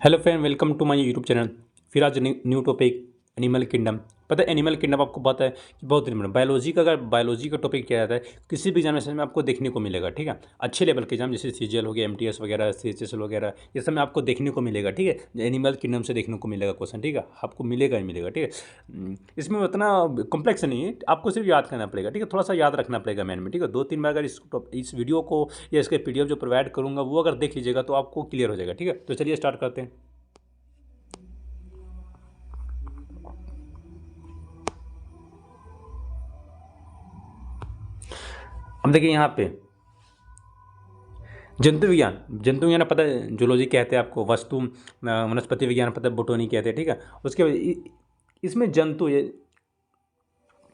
Hello friend, welcome to my YouTube channel. फिर आज new topic animal kingdom. पता है एनिमल किंगडम आपको पता है कि बहुत इंपॉर्टेंट बायोलॉजी का। अगर बायोलॉजी का टॉपिक क्या आता है किसी भी एग्जामिनेशन में आपको देखने को मिलेगा, ठीक है। अच्छे लेवल के एग्जाम जैसे सीजीएल हो गया, एमटीएस वगैरह, सीएचएसएल वगैरह, ये सब में आपको देखने को मिलेगा, ठीक है। एनिमल किंगडम से देखने को मिलेगा क्वेश्चन, ठीक है, आपको मिलेगा ही मिलेगा, ठीक है। इसमें उतना कॉम्प्लेक्स नहीं है, आपको सिर्फ याद करना पड़ेगा, ठीक है। थोड़ा सा याद रखना पड़ेगा मैन में, ठीक है। 2-3 बार अगर इस वीडियो को या इसके पीडीएफ जो प्रोवाइड करूँगा वो अगर देख लीजिएगा तो आपको क्लियर हो जाएगा, ठीक है। तो चलिए स्टार्ट करते हैं। अब देखिए यहाँ पे जंतु विज्ञान पता है, जूलॉजी कहते हैं आपको, वनस्पति विज्ञान पता है, बोटनी कहते हैं, ठीक है। उसके बाद इसमें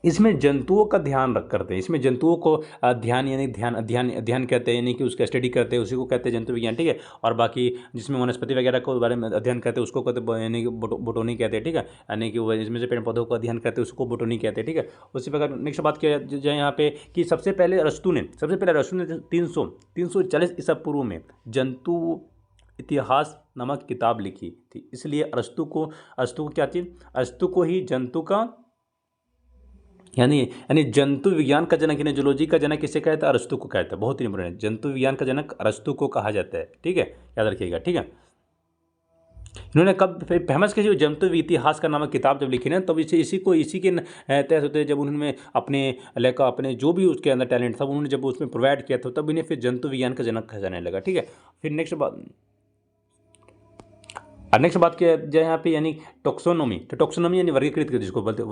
इसमें जंतुओं का ध्यान रख करते हैं, इसमें जंतुओं को ध्यान यानी ध्यान अध्ययन अध्ययन कहते हैं, यानी कि उसका स्टडी करते हैं, उसी को कहते हैं जंतु विज्ञान, ठीक है। और बाकी जिसमें वनस्पति वगैरह को बारे में अध्ययन करते हैं उसको कहते हैं यानी कि बोटनी कहते हैं, ठीक है। यानी कि वो इसमें से पेड़ पौधों का अध्ययन करते हैं उसको बोटनी कहते हैं, ठीक है। उसी प्रकार नेक्स्ट बात किया जाए यहाँ पे कि सबसे पहले अरस्तु ने 340 ईसा पूर्व में जंतु इतिहास नामक किताब लिखी थी। इसलिए अरस्तु को क्या थी, अरस्तु को ही जंतु का यानी जंतु विज्ञान का जनक, यानी जूलॉजी का जनक किसे कहता है, अरस्तु को कहता है। बहुत ही इंपॉर्टेंट, जंतु विज्ञान का जनक अरस्तु को कहा जाता है, ठीक है, याद रखिएगा, ठीक है। इन्होंने कब फेमस किसी जंतु इतिहास का नामक किताब जब लिखी ना, तब इसी के तहत होते जब उन्होंने अपने जो भी उसके अंदर टैलेंट था उन्होंने जब उसमें प्रोवाइड किया था, तब इन्हें फिर जंतु विज्ञान का जनक कहा जाने लगा, ठीक है। फिर नेक्स्ट बात किया जाए यहाँ पे यानी टॉक्सोनोमी। तो टॉक्सोनोमी यानी वर्गीकृत, जिसको बोलते हैं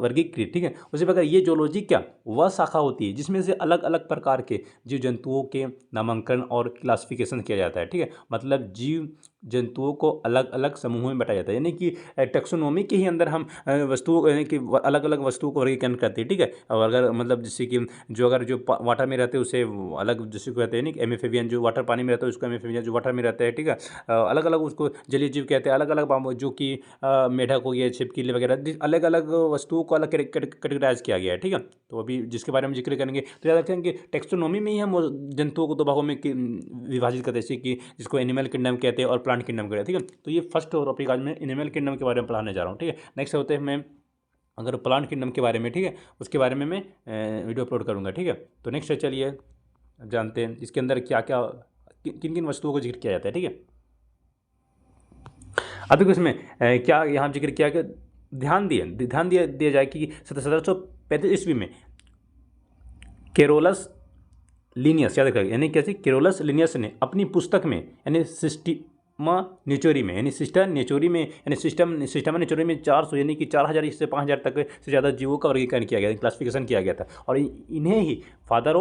वर्गीकृत, ठीक है। उसी प्रकार ये जूलॉजी क्या वह शाखा होती है जिसमें से अलग अलग प्रकार के जीव जंतुओं के नामांकन और क्लासिफिकेशन किया जाता है, ठीक है। मतलब जीव जंतुओं को अलग अलग समूहों में बांटा जाता है, यानी कि टैक्सोनॉमी के ही अंदर हम वस्तुओं यानी कि अलग अलग वस्तुओं को वर्गीकरण करते हैं, ठीक है। और अगर मतलब जैसे कि अगर वाटर में रहते हैं उसे अलग जैसे कहते हैं नहीं, एम्फीबियन जो वाटर पानी में रहता है उसको एम्फीबियन, जो वाटर में रहता है, ठीक है। अलग अलग उसको जलीय जीव कहते हैं, अलग अलग जो कि मेढक हो गया, छिपकली वगैरह, अलग अलग वस्तुओं को अलग कैटेगराइज किया गया है, ठीक है। तो अभी जिसके बारे में जिक्र करेंगे तो याद रखें कि टेक्सोनॉमी में ही हम जंतुओं को 2 भागों में विभाजित करते हैं, जैसे कि जिसको एनिमल किंगडम कहते हैं और प्लांट किंगडम कहते हैं, ठीक है। तो ये फर्स्ट टॉपिक आज मैं एनिमल किंगडम के बारे में पढ़ाने जा रहा हूँ, ठीक है। नेक्स्ट होते हैं मैं अगर प्लांट किंगडम के बारे में, ठीक है, उसके बारे में मैं वीडियो अपलोड करूँगा, ठीक है। तो नेक्स्ट चलिए जानते हैं इसके अंदर क्या क्या किन किन वस्तुओं को जिक्र किया जाता है, ठीक है। अब देखो इसमें क्या यहाँ जिक्र किया कि ध्यान दिया जाए कि 1735 ईस्वी में केरोलस लीनियस, याद रखिएगा, यानी कैसे केरोलस लीनियस ने अपनी पुस्तक में यानी सिस्टमा नेचुरी में यानी सिस्टम नेचुरी में 400 यानी कि 4000 से 5000 तक से ज़्यादा जीवों का वर्गीकरण किया गया, क्लासिफिकेशन किया गया था। और इन्हें ही फादर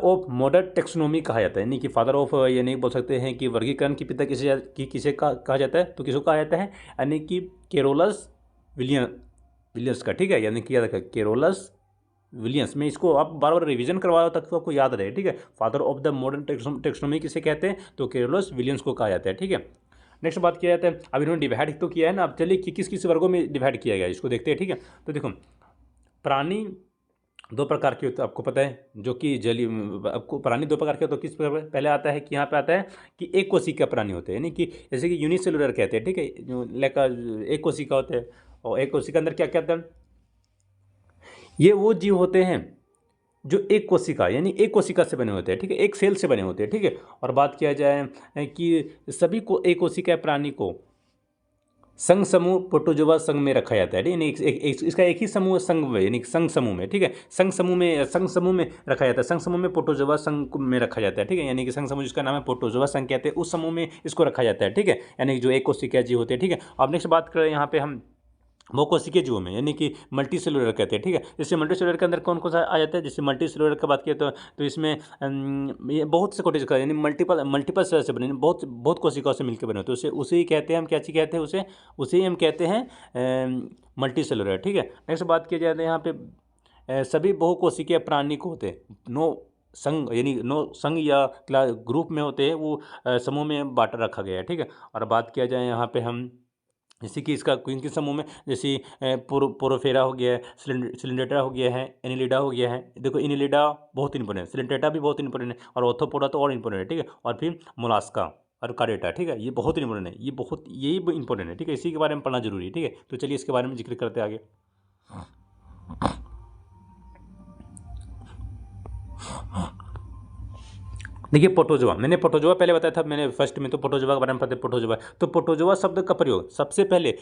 ऑफ मॉडर्न टेक्सोनॉमी कहा जाता है, यानी कि फादर ऑफ ये नहीं बोल सकते हैं कि वर्गीकरण के पिता किसे कहा जाता है, तो किसको कहा जाता है, यानी कि केरोलस विलियम्स का, ठीक है। यानी कि याद रखा केरोलस विलियम्स में, इसको आप बार बार रिवीजन करवाओ तक तो आपको याद रहे, ठीक है। Father of the modern taxonomy किसे कहते हैं, तो केरोलस विलियम्स को कहा जाता है, ठीक है। नेक्स्ट बात किया जाता है, अब इन्होंने डिवाइड तो किया है ना, अब चलिए कि किस किस वर्गों में डिवाइड किया गया इसको देखते हैं, ठीक है। तो देखो प्राणी 2 प्रकार के होते हैं, आपको पता है, जो कि आपको प्राणी 2 प्रकार के, तो किस प्रकार पहले आता है कि यहाँ पे आता है कि एक कोशिका प्राणी होते हैं, यानी कि जैसे कि यूनिसेलुलर कहते हैं, ठीक है, जो एक कोशिका होते हैं। और एक कोशिका अंदर क्या कहते हैं, ये वो जीव होते हैं जो एक कोशिका यानी एक कोशिका से बने होते हैं, ठीक है, एक सेल से बने होते हैं, ठीक है। और बात किया जाए कि सभी को एक कोशिका प्राणी को संघ समूह प्रोटोजोआ संघ में रखा जाता है, यानी इसका एक ही समूह संघ में, यानी संघ समूह में, ठीक है। संघ समूह में रखा जाता है, संघ समूह में प्रोटोजोआ संघ में रखा जाता है, ठीक है। यानी कि संघ समूह जिसका नाम है प्रोटोजोआ संघ कहते हैं, उस समूह में इसको रखा जाता है, ठीक है। यानी जो एक कोशिका जीव होते हैं, ठीक है। अब नेक्स्ट बात करें यहाँ पे हम बहुकोशिकीय जीवों में, यानी कि मल्टी सेलुलर कहते हैं, ठीक है। जैसे मल्टी सेलुलर के अंदर कौन कौन सा आ जाता है, जैसे मल्टी सेलुलर की बात किया तो इसमें ये बहुत से कोशिका यानी मल्टीपल सेल से बने, बहुत कोशिकाओं से मिलकर बने होते हैं, उसे ही कहते हैं हम, क्या चीज़ कहते हैं उसे ही हम कहते हैं मल्टी सेलुलर, ठीक है। नेक्स्ट बात किया जाए तो यहाँ पे सभी बहुकोशिकीय प्राणी को होते हैं नो संघ या ग्रुप में होते हैं, वो समूह में बांट रखा गया है, ठीक है। और बात किया जाए यहाँ पे हम जैसे कि इसका किस समूह में, जैसे पोरोफेरा हो गया है, सिलिंड्रेटा हो गया है, एनिलिडा हो गया है। देखो एनिलिडा बहुत इंपॉर्टेंट है, सिलिंड्रेटा भी बहुत इंपॉर्टेंट है, और ऑर्थोपोडा तो और इंपॉर्टेंट है, ठीक है। और फिर मोलास्का, और कार्डेटा, ठीक है, ये बहुत इंपॉर्टेंट है, यही इंपॉर्टेंट है, ठीक है, इसी के बारे में पढ़ना जरूरी है, ठीक है। तो चलिए इसके बारे में जिक्र करते आगे। देखिए प्रोटोजोआ, मैंने प्रोटोजोआ पहले बताया था, मैंने फर्स्ट में तो प्रोटोजोआ के बारे में पढ़ते। प्रोटोजोआ, तो प्रोटोजोआ शब्द का प्रयोग सबसे पहले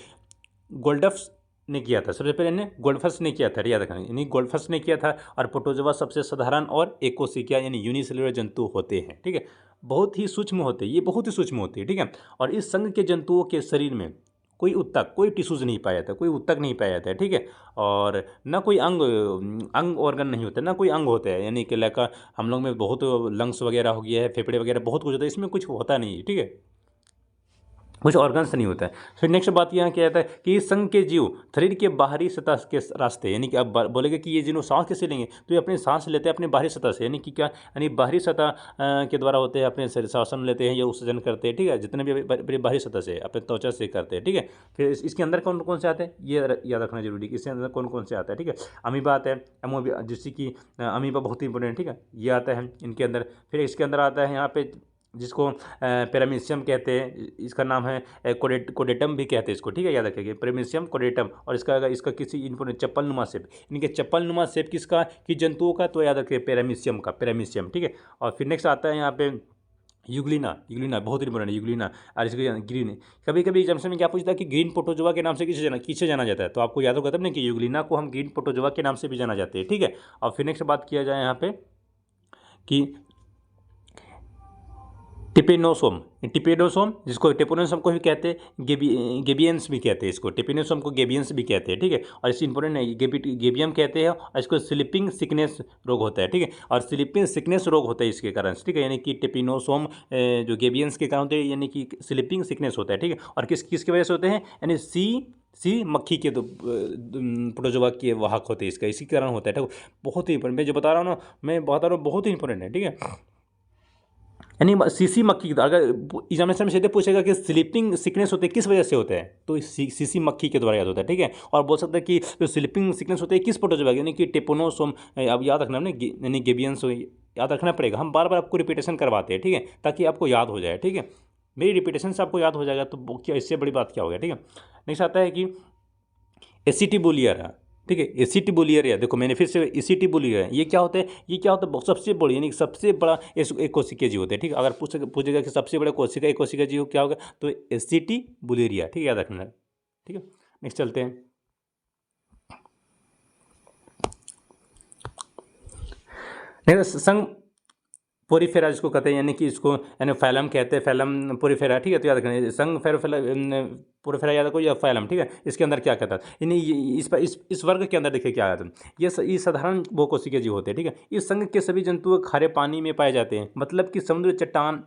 गोल्डफ्स ने किया था, सबसे पहले ने गोल्डफस ने किया था, याद रखना, यानी गोल्डफस ने किया था। और प्रोटोजोआ सबसे साधारण और एकोसिकिया यानी यूनिसेलुलर जंतु होते हैं, ठीक है, बहुत ही सूक्ष्म होते हैं, ये बहुत ही सूक्ष्म होते हैं, ठीक है। और इस संघ के जंतुओं के शरीर में कोई उत्तक, कोई टिश्यूज नहीं पाया जाता, कोई उत्तक नहीं पाया जाता है, ठीक है। और ना कोई अंग ऑर्गन नहीं होता, ना कोई अंग होता है, यानी कि लाइक हम लोग में बहुत लंग्स वगैरह हो गया है, फेफड़े वगैरह बहुत कुछ होता है, इसमें कुछ होता नहीं है, ठीक है, कुछ ऑर्गन्स नहीं होता है। फिर नेक्स्ट बात यहाँ क्या आता है कि इस संघ के जीव शरीर के बाहरी सतह के रास्ते, यानी कि अब बोलेंगे कि ये जीव सांस कैसे लेंगे, तो ये अपने सांस लेते हैं अपने बाहरी सतह से, यानी कि क्या, यानी बाहरी सतह के द्वारा होते हैं, अपने श्वसन लेते हैं या उत्सर्जन करते हैं, ठीक है, जितने भी बाहरी सतह से अपने त्वचा से करते हैं, ठीक है। फिर इसके अंदर कौन कौन से आते हैं ये याद रखना जरूरी है, इसके अंदर कौन कौन से आता है, ठीक है। अमीबा आता है, अमोबा, जिससे कि अमीबा बहुत ही इंपॉर्टेंट, ठीक है, ये आता है इनके अंदर। फिर इसके अंदर आता है यहाँ पे जिसको पैरामीशियम कहते हैं, इसका नाम है कोडेटम भी कहते हैं इसको, ठीक है, याद रखिएगा, पैरामीशियम कोडेटम। और इसका किसी इनपुट चप्पल नुमा सेप, इनके चप्पल नुमा सेप किसका, कि जंतुओं का, तो याद रखिए पैरामीशियम का, पैरामीशियम, ठीक है। और फिर नेक्स्ट आता है यहाँ पे यूग्लिना, यूग्लिना बहुत इंपॉर्टेंट है, यूग्लिना। और इसके ग्रीन, कभी कभी एग्जाम्स में क्या पूछता है कि ग्रीन प्रोटोजोआ के नाम से किसे जाना जाता है, तो आपको याद होगा तब नहीं कि यूग्लिना को हम ग्रीन प्रोटोजोआ के नाम से भी जाना जाते हैं, ठीक है। और फिर नेक्स्ट बात किया जाए यहाँ पे कि टिपेनोसोम, टिपेनोसोम जिसको टिपेनोसोम को भी कहते हैं, गेबियंस भी कहते हैं इसको, टिपेनोसोम को गेबियंस भी कहते हैं, ठीक है। और इससे इंपॉर्टेंट है, गेबियम कहते हैं, और इसको स्लीपिंग सिकनेस रोग होता है, ठीक है, और स्लीपिंग सिकनेस रोग होता है इसके कारण, ठीक है, यानी कि टिपेनोसोम जो गेबियंस के कारण होते हैं, यानी कि स्लीपिंग सिकनेस होता है, ठीक है। और किसकी वजह से होते हैं, यानी सी मक्खी के प्रोटोजोआ के वाहक होते हैं, इसका इसी कारण होता है, ठीक है। बहुत ही इंपॉर्टेंट, मैं जो बता रहा हूँ ना, मैं बता रहा हूँ, बहुत ही इंपॉर्टेंट है, ठीक है। यानी सीसी मक्खी की, अगर एग्जामिनेशन में सीधे पूछेगा कि स्लीपिंग सिकनेस होते हैं किस वजह से होते हैं, तो सीसी मक्खी के द्वारा याद होता है, ठीक है। और बोल सकते हैं कि जो स्लीपिंग सिकनेस होते हैं किस प्रोटोजोआ, यानी कि टेपोनोसोम, अब याद रखना हमने, यानी गेबियंस याद रखना पड़ेगा, हम बार बार आपको रिपीटेशन करवाते हैं, ठीक है, ताकि आपको याद हो जाए, ठीक है, मेरी रिपीटेशन से आपको याद हो जाएगा, तो क्या इससे बड़ी बात क्या हो गया, ठीक है। नेक्स्ट आता है कि एसिटिबुलियरा, ठीक है, एसिटिबुलियरिया, देखो मैंने फिर से एसिटिबुलियरिया, ये क्या होता है, ये क्या होता है, सबसे बड़ी यानी सबसे बड़ा एक कोशिकीय जीव होता है, ठीक है। अगर पूछेगा कि सबसे बड़ा एक कोशिकीय जीव क्या होगा, तो एसिटिबुलियरिया, ठीक है, याद रखना, ठीक है। नेक्स्ट चलते हैं, संघ पोरीफेरा जिसको कहते हैं, यानी कि इसको यानी फैलम कहते हैं, फैलम पोरीफेरा, ठीक है, तो याद रखना, संघ पोरीफेरा याद रखो, या फैलम, ठीक है। इसके अंदर क्या कहता है, यानी इस वर्ग के अंदर देखिए क्या आता है, ये साधारण बहुकोशिकीय जीव होते हैं, ठीक है। इस संघ के सभी जंतु खारे पानी में पाए जाते हैं, मतलब कि समुद्र, चट्टान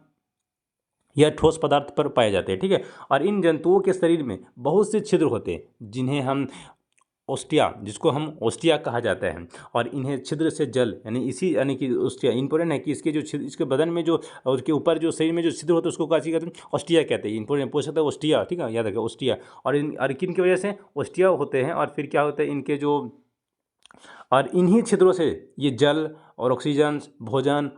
या ठोस पदार्थ पर पाए जाते हैं, ठीक है। और इन जंतुओं के शरीर में बहुत से छिद्र होते हैं, जिन्हें हम ओस्टिया, जिसको हम ओस्टिया कहा जाता है, और इन्हें छिद्र से जल, यानी कि ओस्टिया इंपॉर्टेंट है कि इसके जो छिद्र, इसके बदन में जो, उसके ऊपर जो शरीर में जो छिद्र होता है उसको क्या कहते हैं, ओस्टिया कहते हैं, इंपॉर्टेंट पूछ सकते हैं ओस्टिया, ठीक है, याद रखें ओस्टिया। और किन की वजह से ओस्टिया होते हैं, और फिर क्या होता है इनके जो, और इन्हीं छिद्रों से ये जल और ऑक्सीजन, भोजन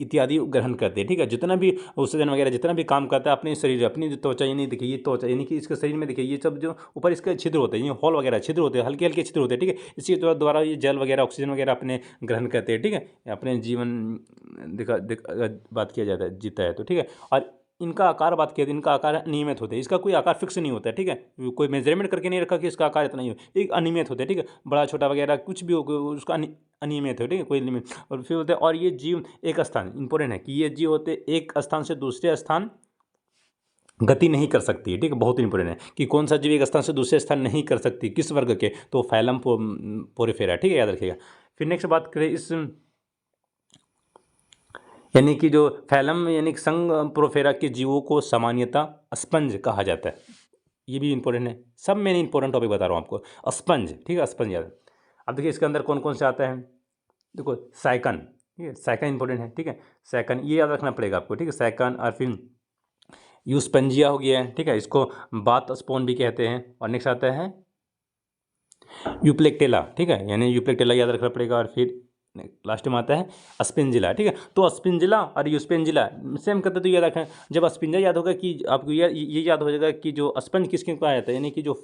इत्यादि ग्रहण करते हैं, ठीक है। जितना भी उत्सर्जन वगैरह जितना भी काम करता है अपने शरीर, अपनी जो त्वचा, यानी देखिए ये त्वचा, यानी कि इसके शरीर में देखिए ये सब जो ऊपर इसके छिद्र होते हैं, ये हॉल वगैरह छिद्र होते हैं, हल्के हल्के छिद्र होते हैं, ठीक है। इसी द्वारा ये जल वगैरह ऑक्सीजन वगैरह अपने ग्रहण करते हैं, ठीक है, अपने जीवन बात किया जाता है, जीता है तो, ठीक है। और इनका आकार बात किया, इनका आकार अनियमित होता है, इसका कोई आकार फिक्स नहीं होता है, ठीक है, कोई मेजरमेंट करके नहीं रखा कि इसका आकार इतना ही हो, एक अनियमित होता है, ठीक है, बड़ा छोटा वगैरह कुछ भी हो उसका अनियमित है, ठीक है, कोई लिमिट। और फिर होता है, और ये जीव एक स्थान, इंपॉर्टेंट है कि ये जीव होते एक स्थान से दूसरे स्थान गति नहीं कर सकती है, ठीक है, बहुत इंपॉर्टेंट है कि कौन सा जीव एक स्थान से दूसरे स्थान नहीं कर सकती, किस वर्ग के, तो फैलम पोरीफेरा, ठीक है, याद रखिएगा। फिर नेक्स्ट बात करें इस, यानी कि जो फैलम यानी संघ प्रोफेरा के जीवों को सामान्यतः स्पंज कहा जाता है, ये भी इंपॉर्टेंट है, सब मैंने इंपॉर्टेंट टॉपिक बता रहा हूँ आपको, स्पंज, ठीक है, स्पंज याद। अब देखिए इसके अंदर कौन कौन से आता है, देखो साइकन, ठीक है, साइकन इंपॉर्टेंट है, ठीक है, साइकन ये याद रखना पड़ेगा आपको, ठीक है, साइकन। और फिर यूस्पेंजिया हो गया है, ठीक है, इसको बात स्पोन भी कहते हैं। और नेक्स्ट आता है यूप्लेक्टेला, ठीक है, यानी यूप्लेक्टेला याद रखना पड़ेगा। और फिर लास्ट में आता है अस्पिंजिला, ठीक है। तो अस्पिंजिला और यूस्पेंजिला सेम करते तो याद रखें, जब अस्पिंजा याद होगा कि आपको ये याद हो जाएगा कि जो स्पंज किसके कहा जाता है, यानी कि जो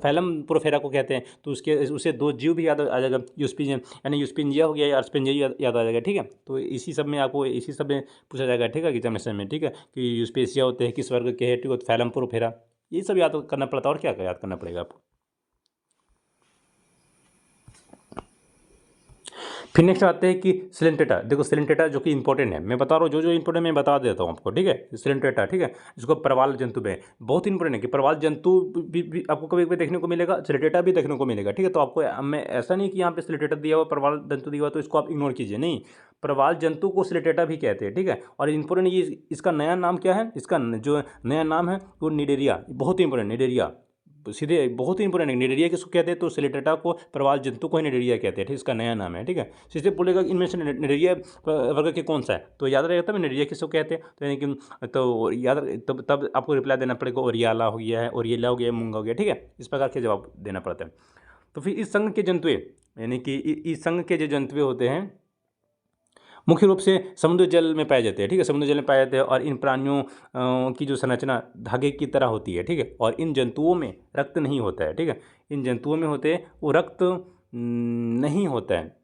फैलम प्रोफेरा को कहते हैं, तो उसे दो जीव भी याद आ जाएगा, यूस्पिंजिया यानी यूस्पिंजिया हो गया या अस्पिंजिया याद आ जाएगा, ठीक है। तो इसी सब में आपको इसी सब में पूछा जाएगा, ठीक है, एग्जामिनेशन में, ठीक है, कि यूस्पेसिया होते हैं किस वर्ग के है, ठीक है, फैलम प्रोफेरा, ये सब याद करना पड़ता है। और क्या याद करना पड़ेगा आपको। फिर नेक्स्ट आते हैं कि सिलेंटेटा। देखो सिलेंटेटा जो कि इंपॉर्टेंट है, मैं बता रहा हूँ जो इंपॉर्टेंट मैं बता देता हूँ आपको, ठीक है। सिलेंटेटा, ठीक है, इसको प्रवाल जंतु में बहुत इंपॉर्टेंट है कि प्रवाल जंतु भी आपको कभी कभी देखने को मिलेगा, सिलेंटेटा भी देखने को मिलेगा, ठीक है। तो आपको मैं ऐसा नहीं कि यहाँ पे सिलेंटेटा दिया हुआ प्रवाल जंतु दिया हुआ तो इसको आप इग्नोर कीजिए, नहीं, प्रवाल जंतु को सिलेंटेटा भी कहते हैं, ठीक है। और इंपॉर्टेंट ये इसका नया नाम क्या है, इसका जो नया नाम है वो निडेरिया, बहुत इंपॉर्टेंट, निडेरिया सीधे बहुत ही इंपॉर्टेंट है। निडेरिया किसको कहते हैं, तो सिलेंटेटा को प्रवाल जंतु को ही निडेरिया कहते हैं, ठीक, इसका नया नाम है, ठीक है। सीधे बोलेगा इनमें से निडेरिया वर्ग के कौन सा है, तो याद रहेगा तब निडेरिया किसको कहते हैं, तो यानी कि तो याद तब आपको रिप्लाई देना पड़ेगा, ओरियाला हो गया है, ओरिएला हो गया है, मूंगा हो गया, ठीक है, इस प्रकार के जवाब देना पड़ता है। तो फिर इस संघ के जंतुए, यानी कि इस संघ के जो जंतुए होते हैं मुख्य रूप से समुद्र जल में पाए जाते हैं, ठीक है, समुद्र जल में पाए जाते हैं। और इन प्राणियों की जो संरचना धागे की तरह होती है, ठीक है। और इन जंतुओं में रक्त नहीं होता है, ठीक है, इन जंतुओं में होते हैं वो रक्त नहीं होता है,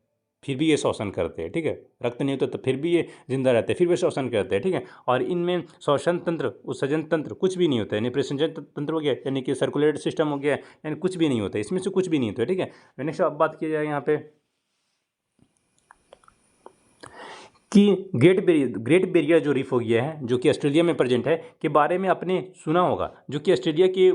फिर भी ये श्वसन करते हैं, ठीक है, रक्त नहीं होता तो फिर भी ये जिंदा रहते हैं, फिर भी श्वसन करते हैं, ठीक है। और इनमें श्वसन तंत्र, उत्सर्जन तंत्र कुछ भी नहीं होता है, यानी प्रेषण तंत्र हो गया, यानी कि सर्कुलेटरी सिस्टम हो गया, यानी कुछ भी नहीं होता है, इसमें से कुछ भी नहीं होता है, ठीक है। नेक्स्ट अब बात की जाए यहाँ पे कि ग्रेट बैरियर जो रीफ हो गया है, जो कि ऑस्ट्रेलिया में प्रेजेंट है, के बारे में आपने सुना होगा, जो कि ऑस्ट्रेलिया के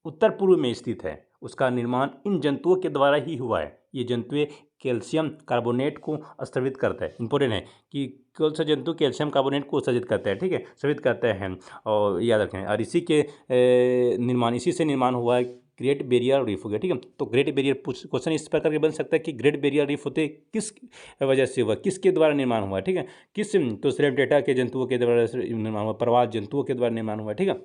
उत्तर पूर्व में स्थित है। उसका निर्माण इन जंतुओं के द्वारा ही हुआ है। ये जंतुएं कैल्शियम कार्बोनेट को स्रावित करता है, इंपॉर्टेंट है कि कौन सा जंतु कैल्शियम कार्बोनेट को उत्सर्जित करता है, ठीक है, स्रावित करता है, और याद रखें। और इसी से निर्माण हुआ है ग्रेट बैरियर रीफ हो गया, ठीक है। तो ग्रेट बैरियर क्वेश्चन इस प्रकार के बन सकता है कि ग्रेट बैरियर रीफ होते किस वजह से हुआ, किसके द्वारा निर्माण हुआ, ठीक है, किस, तो सिलेंटेटा के जंतुओं के द्वारा निर्माण हुआ, प्रवाल जंतुओं के द्वारा निर्माण हुआ, ठीक है।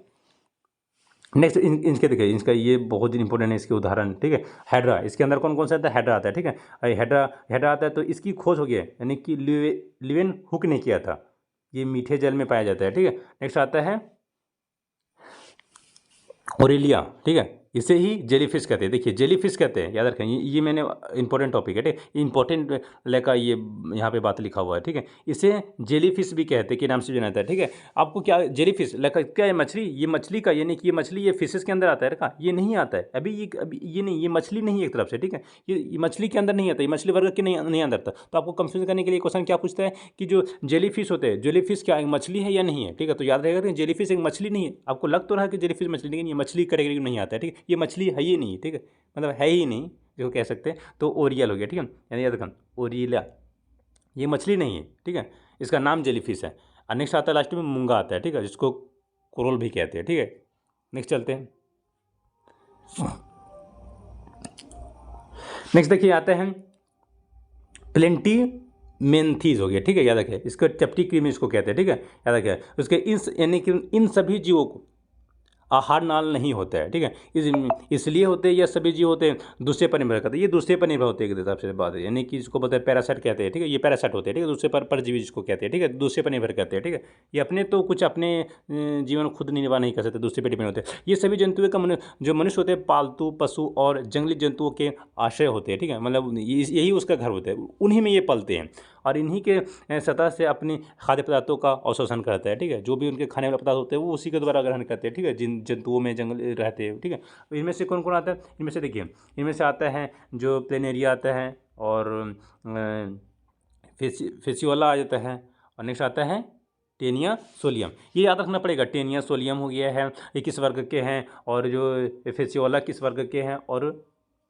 नेक्स्ट इनके देखिए, इसका ये बहुत इंपॉर्टेंट है, इसके उदाहरण, ठीक है। हाइड्रा, इसके अंदर कौन कौन सा आता है, हाइड्रा आता है, ठीक है। हाइड्रा आता है तो इसकी खोज हो गया, यानी कि लिवेन हुक ने किया था, ये मीठे जल में पाया जाता है, ठीक है। नेक्स्ट आता है ओरेलिया, ठीक है, इसे ही जेलीफिश कहते हैं। देखिए जेलीफिश कहते हैं, याद रखें, ये मैंने इंपॉर्टेंट टॉपिक है, ठीक है, इंपॉर्टेंट लेका ये यहाँ पे बात लिखा हुआ है, ठीक है। इसे जेलीफिश भी कहते हैं, के नाम से भी जाता है, ठीक है। आपको क्या जेलीफिश लेका क्या है, मछली, ये मछली का, यानी कि ये मछली ये फिशेस के अंदर आता है, रखा ये नहीं आता है अभी ये नहीं, ये मछली नहीं है एक तरफ से, ठीक है, ये मछली के अंदर नहीं आता, ये मछली वर्ग के नहीं अंदर था। तो आपको कंफ्यूज करने के लिए क्वेश्चन क्या पूछता है कि जो जेलीफिश होते हैं, जेलीफिश क्या मछली है या नहीं है, ठीक है। तो याद रहेगा कि जेलीफिश एक मछली नहीं है, आपको लग तो रहा है कि जेलीफिश मछली, लेकिन ये मछली कैटेगरी में नहीं आता है, ठीक है, ये मछली है ही नहीं, ठीक है, मतलब है ही नहीं जो कह सकते हैं। तो ओरियल हो गया, ठीक है, यानी याद रखना ओरियला, ये मछली नहीं है, ठीक है, इसका नाम जेलीफिश है। और नेक्स्ट आता है लास्ट में मूंगा आता है, ठीक है, जिसको कोरल भी कहते हैं, ठीक है। नेक्स्ट चलते हैं, नेक्स्ट देखिए आते हैं प्लेंटी मेंथीज हो गया, ठीक है, याद रखिए, इसको चपटी कृमि इसको कहते हैं, ठीक है, याद रखिए। उसके यानी कि इन सभी जीवों को आहार नाल नहीं होता है, ठीक है, इसलिए होते हैं, या सभी जीव होते हैं दूसरे पर निर्भर करते हैं, ये दूसरे पर निर्भर होते हैं एक हिसाब से बात है, यानी कि इसको बोलते हैं पैरासाइट कहते हैं, ठीक है, ये पैरासाइट होते हैं, ठीक है, दूसरे पर परजीवी जिसको कहते हैं, ठीक है, दूसरे पर निर्भर करते हैं, ठीक है, ये अपने तो कुछ अपने जीवन खुद निर्वाह नहीं कर सकते, दूसरे पर डिपेंड होते हैं। ये सभी जंतुओं का जो मनुष्य होते हैं पालतू पशु और जंगली जंतुओं के आश्रय होते हैं, ठीक है, मतलब यही उसका घर होता है, उन्हीं में ये पलते हैं और इन्हीं के सतह से अपनी खाद्य पदार्थों का अवशोषण करता है, ठीक है, जो भी उनके खाने वाले पदार्थ होते हैं वो उसी के द्वारा ग्रहण करते हैं, ठीक है, जिन जंतुओं में जंगल रहते हैं, ठीक है। तो इनमें से कौन कौन आता है, इनमें से देखिए, इनमें से आता है जो प्लेनेरिया आता है, और फेसियोला आ जाता है, और नेक्स्ट आता है टेनिया सोलियम, ये याद रखना पड़ेगा, टेनिया सोलियम हो गया है, ये किस वर्ग के हैं, और जो फेसियोला किस वर्ग के हैं, और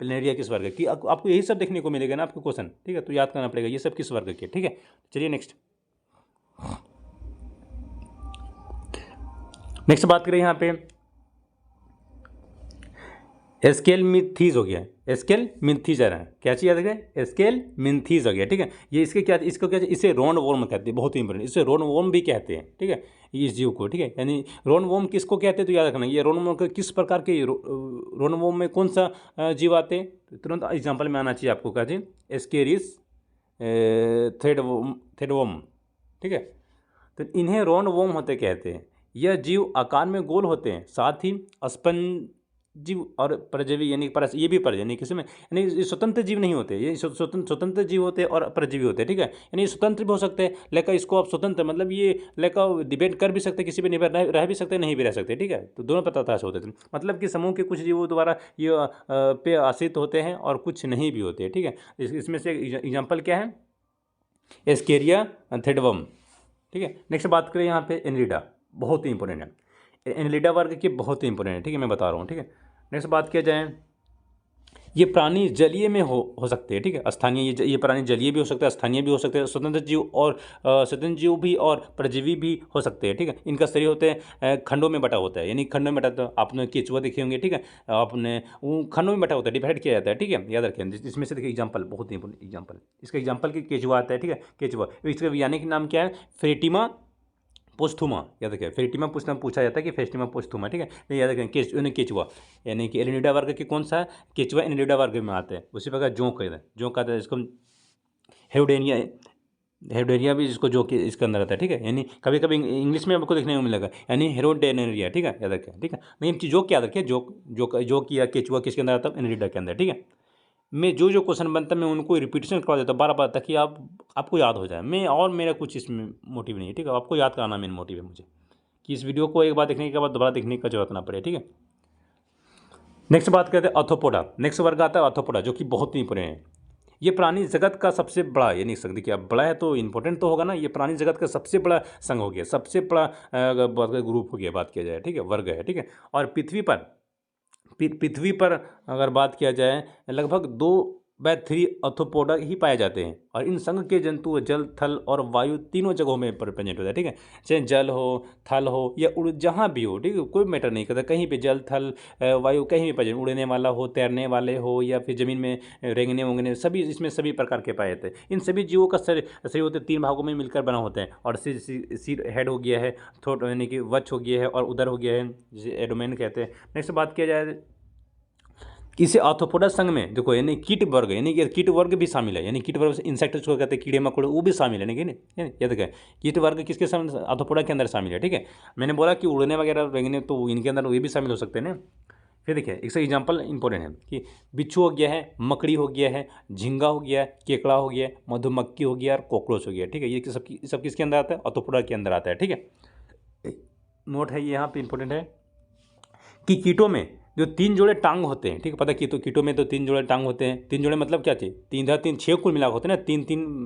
प्लेनेरिया किस वर्ग की, आपको यही सब देखने को मिलेगा ना आपको क्वेश्चन, ठीक है, तो याद करना पड़ेगा ये सब किस वर्ग के, ठीक है। चलिए नेक्स्ट बात करें यहाँ पे एस्केल मिथीज हो गया, एस्केल मिथीज आ रहा है, क्या चीज़ याद रखें, एस्केल मिथीज हो गया, ठीक है। ये इसके क्या, इसको क्या, इसे रोन वोर्म कहते हैं, बहुत ही इंपॉर्टेंट, इसे रोन वोर्म भी कहते हैं, ठीक है, इस जीव को, ठीक है, यानी रोन वोर्म किसको कहते हैं, तो याद रखना ये रोन वोर्म किस प्रकार के, रोन वोर्म में कौन सा जीव आते हैं, तुरंत एग्जाम्पल में आना चाहिए आपको, क्या जी, एस्केरिस थ्रेडवर्म, ठीक है। तो इन्हें राउंड वर्म होते कहते हैं। यह जीव आकार में गोल होते हैं, साथ ही स्पंजीव और परजीवी यानी ये भी परजीवी यानी किसी में यानी ये स्वतंत्र जीव नहीं होते, ये स्वतंत्र जीव होते हैं और परजीवी होते हैं, ठीक है। यानी स्वतंत्र भी हो सकते हैं, लेकिन इसको आप स्वतंत्र मतलब ये लेकर डिपेंड कर भी सकते हैं, किसी पे निर्भर रह भी सकते हैं, नहीं भी रह सकते, ठीक है। तो दोनों प्रकार से होते थे, मतलब कि समूह के कुछ जीवों द्वारा ये पे आश्रित होते हैं और कुछ नहीं भी होते, ठीक है। इसमें से एग्जाम्पल क्या है, एस्केरिया थ्रेडवर्म, ठीक है। नेक्स्ट बात करें यहाँ पे एनलिडा, बहुत ही इंपॉर्टेंट है, एनलिडा वर्ग के बहुत ही इंपॉर्टेंट है, ठीक है, मैं बता रहा हूँ, ठीक है। नेक्स्ट बात किया जाए, ये प्राणी जलीय में हो सकते हैं, ठीक है। स्थानीय ये प्राणी जलीय भी हो सकते हैं, स्थानीय भी हो सकते हैं, स्वतंत्र जीव और स्वतंत्र जीव भी और परजीवी भी हो सकते हैं, ठीक है। इनका शरीर होते हैं खंडों में बटा होता है, यानी खंडों में बटा, तो आपने केचुआ देखे होंगे, ठीक है, आपने वो खंडों में बटा होता है, डिवाइड किया जाता है, ठीक है, याद रखें। इसमें से देखिए एग्जाम्पल, बहुत ही इंपॉर्टेंट एग्जाम्पल, इसका एग्जाम्पल कि केचुआ आता है, ठीक है, केचुआ, इसका वैज्ञानिक नाम क्या है, फेरेटिमा पोस्थुमा, याद रखें। फेरेटिमा पूछा जाता है कि फेरेटिमा पोस्थुमा, ठीक है, नहीं याद रखें। केचुआ यानी कि एलिनिडा वर्ग के कौन सा है, केचुआ एलिनिडा वर्ग में आते हैं। उसी प्रकार जोंक है, जोंक आता है, इसको हेरोडेनिया भी इसको जो कि इसके अंदर आता है, ठीक है। यानी कभी कभी इंग्लिश में आपको देखने को मिलेगा, यानी हेरोडेनेरिया, ठीक है, याद रखें, ठीक है। लेकिन जो क्या याद रखें, जो किया केचुआ किसके अंदर आता है, एलिनिडा के अंदर, ठीक है। मैं जो क्वेश्चन बनता है मैं उनको रिपीटेशन करवा देता हूँ बार बार, ताकि आपको याद हो जाए। मैं और मेरा कुछ इसमें मोटिव नहीं है, ठीक है, आपको याद कराना मेन मोटिव है मुझे, कि इस वीडियो को एक बार देखने के बाद दोबारा देखने का जरूरत ना पड़े, ठीक है। नेक्स्ट बात करते हैं ऑर्थोपोडा। नेक्स्ट वर्ग आता है ऑर्थोपोडा, जो कि बहुत ही इंपॉर्टेंट है। ये प्राणी जगत का सबसे बड़ा, यानी देखिए अब बड़ा है तो इंपॉर्टेंट तो होगा ना, ये प्राणी जगत का सबसे बड़ा संघ हो गया, सबसे बड़ा ग्रुप हो गया, बात किया जाए, ठीक है, वर्ग है, ठीक है। और पृथ्वी पर अगर बात किया जाए, लगभग 2/3 ऑर्थोपोडा ही पाए जाते हैं, और इन संघ के जंतु जल, थल और वायु तीनों जगहों में प्रेजेंट होता है, ठीक है। चाहे जल हो, थल हो या उड़, जहाँ भी हो, ठीक है, कोई मैटर नहीं करता, कहीं पे जल, थल, वायु कहीं भी प्रेजेंट, उड़ने वाला हो, तैरने वाले हो, या फिर ज़मीन में रेंगने वोंगने, सभी इसमें सभी प्रकार के पाए जाते हैं। इन सभी जीवों का शरीर होते 3 भागों में मिलकर बना होता है, और सिर हेड हो गया है, थ्रोट यानी कि वक्ष हो गया है, और उदर हो गया है, जिसे एडोमेन कहते हैं। नेक्स्ट बात किया जाए, इसे ऑर्थोपोडा संघ में देखो, यानी कीट वर्ग, यानी कि कीट वर्ग भी शामिल है, यानी कीट वर्ग से इंसेक्ट को कहते हैं, कीड़े मकोड़े, वो भी शामिल है, यानी याद रखें, कीट वर्ग किसके ऑर्थोपोडा के अंदर शामिल है, ठीक है। मैंने बोला कि उड़ने वगैरह रेंगने, तो इनके अंदर ये भी शामिल हो सकते हैं ना। फिर देखिए इसका एग्जाम्पल इंपॉर्टेंट है कि बिच्छू हो गया है, मकड़ी हो गया है, झींगा हो गया है, केकड़ा हो गया, मधुमक्खी हो गया और कॉकरोच हो गया, ठीक है। ये सब किसके अंदर आता है, ऑर्थोपोडा के अंदर आता है, ठीक है। नोट है ये यहाँ पे इंपॉर्टेंट है कि कीटों में जो 3 जोड़े टांग होते हैं, ठीक है, पता है, कीटों में तो 3 जोड़े टांग होते हैं। 3 जोड़े मतलब क्या चाहिए, 3 6 कुल मिला होते हैं ना, 3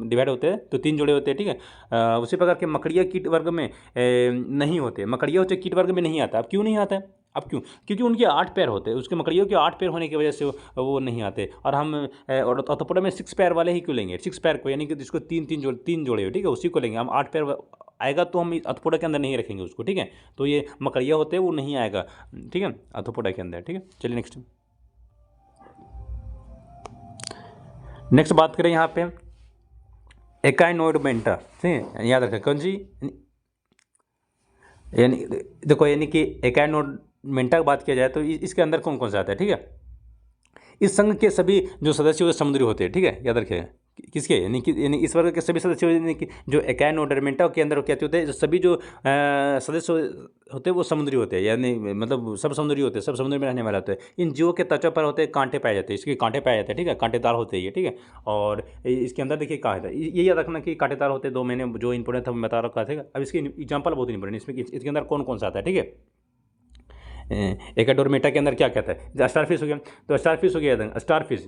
डिवाइड होते हैं, तो 3 जोड़े होते हैं, ठीक है। उसी प्रकार के मकड़िया कीट वर्ग में नहीं होते, मकड़िया होते कीट वर्ग में नहीं आता। अब क्यों नहीं आता है, अब क्यों, क्योंकि उनके 8 पैर होते हैं, उसके मकड़ियों के 8 पैर होने की वजह से वो नहीं आते। और हम ऑर्थोपोडा में 6 पैर वाले ही क्यों लेंगे, 6 पैर को, यानी कि जिसको 3 जोड़े हो, ठीक है, उसी को लेंगे हम। 8 पैर आएगा तो हम ऑर्थोपोडा के अंदर नहीं रखेंगे उसको, ठीक है। तो ये मकड़िया होते हैं, वो नहीं आएगा, ठीक है, ऑर्थोपोडा के अंदर, ठीक है। चलिए नेक्स्ट बात करें यहाँ पे एकाइनोइडमेंटा, ठीक है, याद रखें कौन सी, यानी देखो, यानी कि एकाइनोइडमेंटा की बात किया जाए तो इसके अंदर कौन कौन सा आता है, ठीक है। इस संघ के सभी जो सदस्य होते समुद्री होते हैं, ठीक है, याद रखिएगा, किसके, यानी इस वर्ग के सभी सदस्य, यानी कि जो एकाइनोडर्मेंटा के अंदर क्या होते हैं, जो सभी जो सदस्य होते हैं वो समुद्री होते हैं, यानी मतलब सब समुद्री होते हैं, सब समुद्र में रहने वाले होते हैं। इन जीवों के त्वचा पर होते हैं कांटे पाए जाते हैं, इसके कांटे पाए जाते हैं, ठीक है, कांटेदार होते हैं ये, ठीक है। और इसके अंदर देखिए कहा है, ये याद रखना कि कांटेदार होते हैं। 2 मैंने जो इंपॉर्टेंट था मैं बता रखा था। अब इसके एग्जाम्पल बहुत इंपॉर्टेंट, इसमें इसके अंदर कौन कौन सा आता है, ठीक है। एकाडोरमेटा के अंदर क्या कहता है, स्टारफिश हो गया, तो स्टारफिश हो गया, स्टारफिश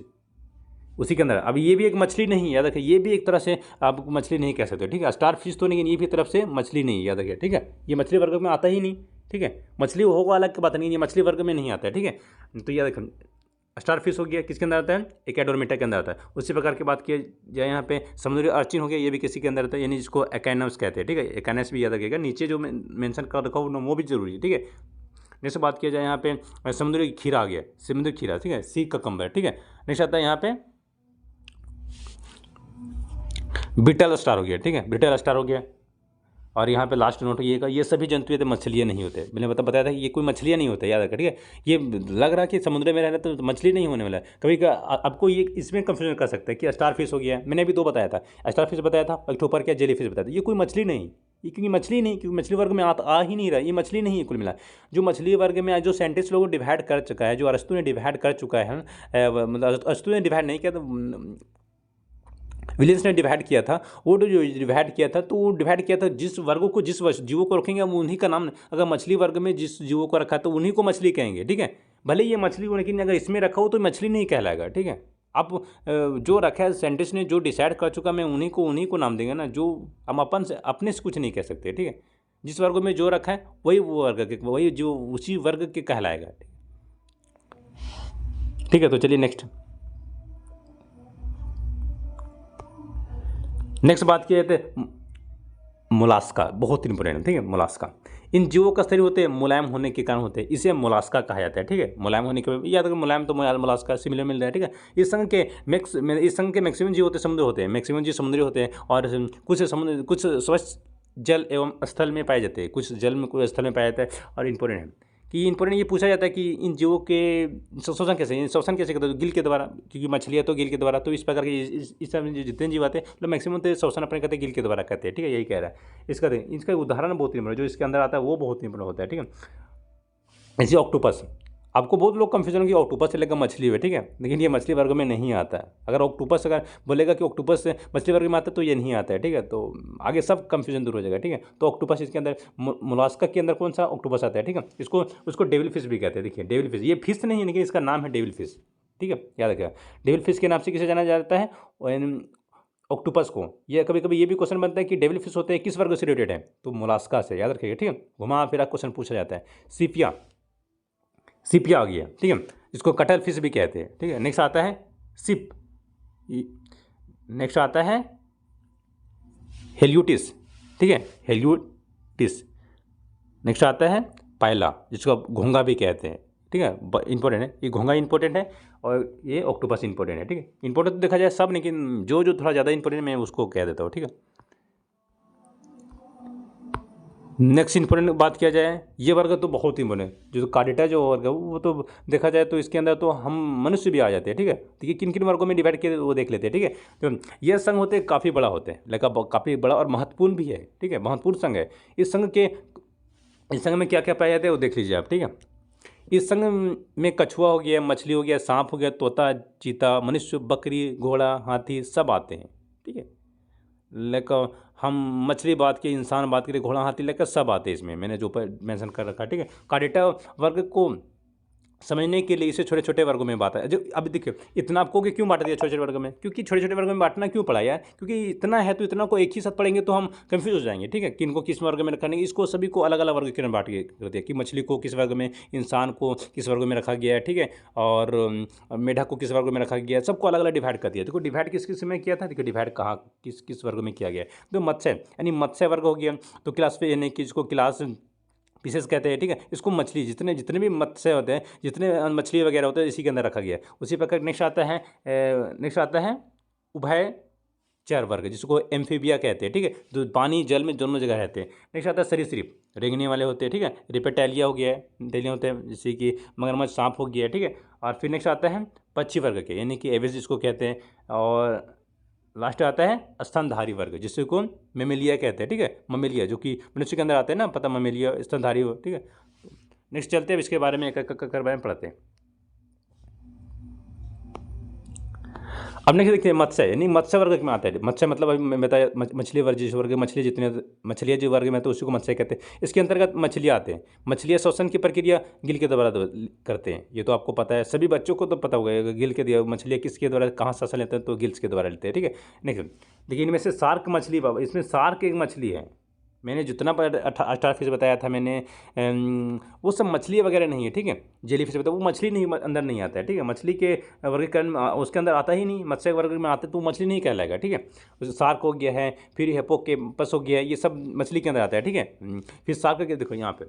उसी के अंदर। अब ये भी एक मछली नहीं है, याद रखिए, ये भी एक तरह से आप मछली नहीं कह सकते, ठीक है। स्टारफिश तो नहीं, ये भी तरफ से मछली नहीं, याद रखिए, ठीक है। ये मछली वर्ग में आता ही नहीं, ठीक है, मछली होगा अलग की बात नहीं, ये मछली वर्ग में नहीं आता है, ठीक है। तो याद रखें, स्टारफिश हो गया, किसके अंदर आता है, एकाडोरमेटा के अंदर आता है। उसी प्रकार की बात की जाए यहाँ पे समुद्री अर्चिन हो गया, ये भी किसी के अंदर आता है, यानी जिसको एकाइनस कहते हैं, ठीक है। एकाइनस भी याद रखिएगा, नीचे जो मेंशन कर रखा हो वो भी जरूरी है, ठीक है। नेक्स्ट बात किया जाए यहाँ पे समुद्री खीरा आ गया, समुद्री खीरा, ठीक है, सी ककम्बर, ठीक है। नेक्स्ट आता है यहाँ पे ब्रिटल स्टार हो गया, ठीक है, ब्रिटल स्टार हो गया। और यहाँ पे लास्ट नोट ये का, ये सभी जंतु ये तो मछलियाँ नहीं होते। मैंने बताया था कि ये कोई मछलियाँ नहीं होते, याद रखा, ठीक है। ये लग रहा है कि समुद्र में रहना तो मछली नहीं होने वाला है। कभी का आपको ये इसमें कंफ्यूजन कर सकते हैं कि स्टार फिश हो गया, मैंने अभी 2 बताया था, स्टार फिश बताया था, ऑक्टोपर क्या जेली फिश बताया था। ये कोई मछली नहीं, ये क्योंकि मछली नहीं, क्योंकि मछली वर्ग में आ ही नहीं रहा, ये मछली नहीं है कुल मिला। जो मछली वर्ग में जो साइंटिस्ट लोगों डिवाइड कर चुका है, जो अरस्तु ने डिवाइड कर चुका है, मतलब अरस्तु ने डिवाइड नहीं किया तो विलियम्स ने डिवाइड किया था। वो जो डिवाइड किया था तो वो डिवाइड किया था जिस वर्गों को, जिस जीवों को रखेंगे हम उन्हीं का नाम, अगर मछली वर्ग में जिस जीवों को रखा तो उन्हीं को मछली कहेंगे, ठीक है। भले ये मछली हो लेकिन अगर इसमें रखा हो तो मछली नहीं कहलाएगा, ठीक है। आप जो रखा है साइंटिस्ट ने जो डिसाइड कर चुका, मैं उन्हीं को नाम देंगे ना, जो हम अपने से कुछ नहीं कह सकते, ठीक है। जिस वर्ग में जो रखा है वही वो वर्ग के, वही जो उसी वर्ग के कहलाएगा, ठीक है। तो चलिए नेक्स्ट बात किया जाते हैं मोलास्का, बहुत इंपॉर्टेंट है, ठीक है। मोलास्का इन जीवों का शरीर होते हैं मुलायम होने के कारण होते हैं, इसे मोलास्का कहा जाता है, ठीक है। मुलायम होने के, याद रखो मुलायम तो मोलास्का सिमिलर मिल रहा है, ठीक है। इस संघ के मैक्सिमम जीव होते समुद्र होते हैं, मैक्सिमम जीव समुद्री होते हैं, और कुछ स्वच्छ जल एवं स्थल में पाए जाते हैं, कुछ जल में कुछ स्थल में पाया जाता है। और इंपॉर्टेंट है कि ये पूछा जाता है कि इन जीवों के शोषण कैसे करते हैं, गिल के द्वारा, क्योंकि मछलियाँ तो गिल के द्वारा, तो इस प्रकार के इस सब जितने जीव आते हैं मतलब मैक्सिमम तो शोषण अपने करते हैं गिल के द्वारा करते हैं, ठीक है। यही कह रहा है इसका उदाहरण बहुत इंपॉर्टेंट, जो इसके अंदर आता है वो बहुत इंपॉर्टेंट होता है, ठीक है। ऐसे ऑक्टोपस, आपको बहुत लोग कंफ्यूजन होगी ऑक्टोपस से लेकर मछली है, ठीक है, लेकिन ये मछली वर्ग में नहीं आता है। अगर बोलेगा कि ऑक्टोपस से मछली वर्ग में आता है तो ये नहीं आता है, ठीक है। तो आगे सब कंफ्यूजन दूर हो जाएगा, ठीक है। तो ऑक्टोपस इसके अंदर, मोलास्का के अंदर कौन सा ऑक्टोपस आता है, ठीक है। उसको डेविल फिश भी कहते हैं। देखिए डेविल फिश, ये फिश नहीं है लेकिन इसका नाम है डेविल फिश, ठीक है, याद रखिएगा। डेविल फिश के नाम से किसे जाना जाता है, ऑक्टोपस को। ये कभी कभी ये भी क्वेश्चन बनता है कि डेविल फिश होते हैं किस वर्ग से रिलेटेड है, तो मोलास्का से, याद रखिएगा, ठीक है। घुमा फिरा क्वेश्चन पूछा जाता है। सिपिया आ गया, ठीक है, इसको कटल फिश भी कहते हैं, ठीक है। नेक्स्ट आता है सिप, नेक्स्ट आता है हेल्यूटिस, ठीक है, हेल्यूटिस। नेक्स्ट आता है पायला, जिसको घोंगा भी कहते हैं, ठीक है। इंपॉर्टेंट है ये, घोंगा इंपॉर्टेंट है और ये ऑक्टोपस इंपॉर्टेंट है, ठीक है। इंपॉर्टेंट तो देखा जाए सब, लेकिन जो थोड़ा ज़्यादा इंपॉर्टेंट मैं उसको कह देता हूँ, ठीक है। नेक्स्ट इंपॉर्टेंट बात किया जाए, ये वर्ग तो बहुत इंपॉर्टेंट है, जो कार्डेटा जो वर्ग है वो तो देखा जाए तो इसके अंदर तो हम मनुष्य भी आ जाते हैं, ठीक है। तो ये किन किन वर्गों में डिवाइड किए वो देख लेते हैं, ठीक है। तो ये संघ होते हैं काफ़ी बड़ा होते हैं, लेकिन काफ़ी बड़ा और महत्वपूर्ण भी है, ठीक है, महत्वपूर्ण संघ है। इस संघ में क्या क्या पाया जाता है वो देख लीजिए आप, ठीक है। इस संघ में कछुआ हो गया, मछली हो गया, सांप हो गया, तोता, चीता, मनुष्य, बकरी, घोड़ा, हाथी सब आते हैं, ठीक है। लेकिन हम मछली बात की, इंसान बात करें, घोड़ा, हाथी लेकर सब आते हैं इसमें, मैंने जो पर मेंशन कर रखा है, ठीक है। कार्डेटा वर्ग को समझने के लिए इसे छोटे छोटे वर्गों में बांटा है। जो अभी देखिए इतना आपको कि क्यों बांट दिया छोटे छोटे वर्गों में, क्योंकि छोटे छोटे वर्गों में बांटना क्यों पड़ा यार, क्योंकि इतना है तो इतना को एक ही साथ पढ़ेंगे तो हम कंफ्यूज हो जाएंगे, ठीक है, कि इनको किस वर्ग में रखने, इसको सभी को अलग अलग वर्ग के बांट के कर दिया कि मछली को किस वर्ग में, इंसान को किस वर्ग में रखा गया है, ठीक है, और मेढक को किस वर्ग में रखा गया है, सबको अलग अलग डिवाइड कर दिया। देखो डिवाइड किस किस में किया था, देखो डिवाइड कहाँ किस किस वर्ग में किया गया है। तो मत्स्य यानी मत्स्य वर्ग हो गया, तो क्लास पे यानी कि इसको क्लास पीसेस कहते हैं, ठीक है। इसको मछली जितने भी मत्स्य होते हैं, जितने मछली वगैरह होते हैं इसी के अंदर रखा गया है। उसी प्रकार नेक्स्ट आता है उभयचर वर्ग, जिसको एम्फीबिया कहते हैं, ठीक है, जो पानी जल में दोनों जगह रहते हैं। नेक्स्ट आता है सरीसृप, रेंगने वाले होते हैं, ठीक है, रिपेटेलिया हो गया है, टेलिया होते हैं, जैसे कि मगरमच्छ, सांप हो गया है, ठीक है। और फिर नेक्स्ट आता है पक्षी वर्ग के, यानी कि एविस जिसको कहते हैं। और लास्ट आता है स्तनधारी वर्ग, जिसको मेमेलिया कहते हैं, ठीक है, ममेलिया जो कि मनुष्य के अंदर आते हैं ना, पता ममेलिया स्तनधारी हो, ठीक है। नेक्स्ट चलते हैं, इसके बारे में एक कर बारे में पढ़ते हैं। अब नेक्स्ट देखते हैं मत्स्य, यानी मत्स्य वर्ग में आता है। मत्स्य मतलब अभी मैं बताया मछली वर्ग, जिस वर्ग मछली जितने मछलियाँ जो वर्ग में तो उसी को मत्स्य कहते हैं। इसके अंतर्गत मछलियाँ आते हैं। मछलियाँ श्वसन की प्रक्रिया गिल के द्वारा करते हैं, ये तो आपको पता है, सभी बच्चों को तो पता होगा गिल के दिया। मछलियाँ किसके द्वारा कहाँ श्वसन लेते हैं, तो गिल्स के द्वारा लेते हैं, ठीक है। नेक्स्ट देखिए इनमें से शार्क मछली, बाबा इसमें शार्क एक मछली है, मैंने जितना 18 फिश बताया था मैंने, वो सब मछली वगैरह नहीं है, ठीक है। जेली फिश बताया वो मछली नहीं, अंदर नहीं आता है, ठीक है। मछली के वर्गीकरण उसके अंदर आता ही नहीं, मत्स्य वर्ग में आते तो मछली नहीं कहलाएगा, ठीक है। शार्क हो गया है, फिर हिप्पोकैम्पस हो गया, ये सब मछली के अंदर आता है, ठीक है। फिर शार्क के देखो यहाँ पे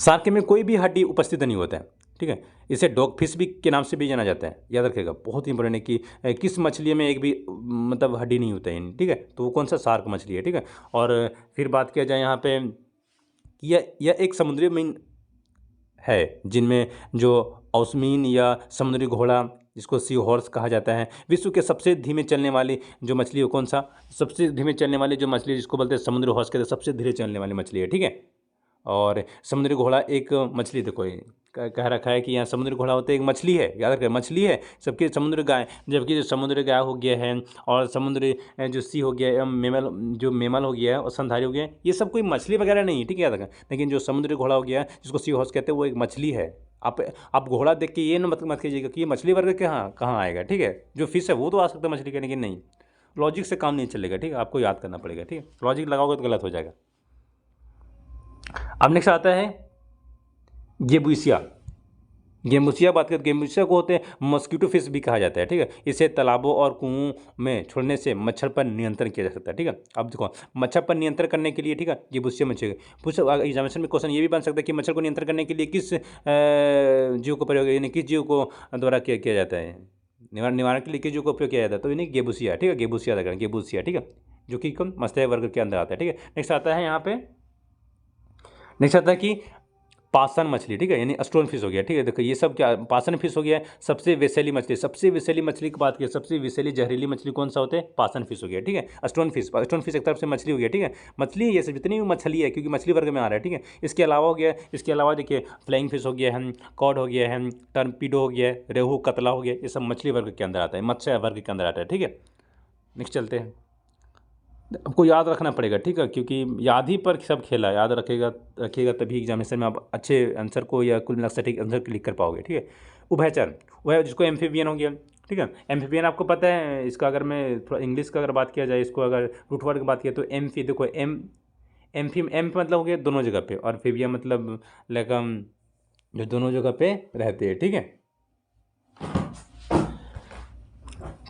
शार्क में कोई भी हड्डी उपस्थित नहीं होता है, ठीक है। इसे डॉग फिश भी के नाम से भी जाना जाता है, याद रखिएगा, बहुत ही इंपॉर्टेंट है कि किस मछली में एक भी मतलब हड्डी नहीं होता है, ठीक है। तो वो कौन सा शार्क मछली है, ठीक है। और फिर बात किया जाए यहाँ पे, यह एक समुद्री मीन है जिनमें जो औसमीन या समुद्री घोड़ा, जिसको सी हॉर्स कहा जाता है, विश्व के सबसे धीमे चलने वाली जो मछली है, कौन सा सबसे धीमे चलने वाली जो मछली, जिसको बोलते हैं समुद्री हॉर्स, कहते हैं सबसे धीरे चलने वाली मछली है, ठीक है। और समुद्री घोड़ा एक मछली, देखो ये कह रखा है कि यहाँ समुद्री घोड़ा होते एक मछली है, याद रखें मछली है, सबके समुद्री गाय, जबकि जो समुद्री गाय हो गया है और समुद्री जो सी हो गया है, मेमल जो मेमल हो गया है और स्तनधारी हो गया है, ये सब कोई मछली वगैरह नहीं है, ठीक है, याद रखें। लेकिन जो समुद्री घोड़ा हो गया जिसको सी हॉर्स कहते हैं, वो एक मछली है। आप घोड़ा देख के ये ना मत कीजिएगा कि ये मछली वर्ग के कहाँ आएगा, ठीक है। जो फिश है वो तो आ सकता है मछली के, लेकिन नहीं, लॉजिक से काम नहीं चलेगा, ठीक है, आपको याद करना पड़ेगा, ठीक है। लॉजिक लगाओगे तो गलत हो जाएगा। अब नेक्स्ट आता है गेबूसिया। गेबूसिया बात करते, गेबूसिया को होते हैं मस्कीटो फिश भी कहा जाता है, ठीक है। इसे तालाबों और कुओं में छोड़ने से मच्छर पर नियंत्रण किया जा सकता है, ठीक है। अब देखो मच्छर पर नियंत्रण करने के लिए, ठीक है, गेबूसिया मच्छर पूछ एग्जामिनेशन में क्वेश्चन ये भी बन सकता है कि मच्छर को नियंत्रण करने के लिए किस जीव को प्रयोग, यानी किस जीव को द्वारा किया जाता है, निवारण के लिए किस जीव को उपयोग किया जाता है, तो यानी गेबूसिया, ठीक है, गेबूसिया लगा गेबूसिया, ठीक है, जो कि कम मत्स्य वर्ग के अंदर आता है, ठीक है। नेक्स्ट आता है यहाँ पे, नेक्स्ट आता है कि पासन मछली, ठीक है, यानी स्टोन फिश हो गया, ठीक है। देखो ये सब क्या, पासन फिश हो गया, सबसे विषैली मछली, सबसे विषैली मछली की बात की, सबसे विषैली जहरीली मछली कौन सा होता है, पासन फिश हो गया, ठीक है। स्टोन फिश एक तरफ से मछली हो गया, ठीक है, मछली ये सब जितनी भी मछली है, क्योंकि मछली वर्ग में आ रहा है, ठीक है। इसके अलावा हो गया, इसके अलावा देखिए फ्लाइंग फिश हो गया है, कॉड हो गया है, टर्पिडो हो गया, रेहू, कतला हो गया, ये सब मछली वर्ग के अंदर आता है, मत्स्य वर्ग के अंदर आता है, ठीक है। नेक्स्ट चलते हैं, आपको याद रखना पड़ेगा, ठीक है, क्योंकि याद ही पर सब खेला, याद रखिएगा तभी एग्जामिनेशन में आप अच्छे आंसर को या कुल मिला सटीक आंसर लिख कर पाओगे, ठीक है। उभयचर, वह जिसको एम्फीबियन हो गया, ठीक है। एम्फीबियन आपको पता है, इसका अगर मैं थोड़ा इंग्लिश का अगर बात किया जाए, इसको अगर रूट वर्ड की बात किया तो एम्फी, देखो एम मतलब हो गया दोनों जगह पे, और फिबिया मतलब लगम जो दोनों जगह पे रहते हैं, ठीक है।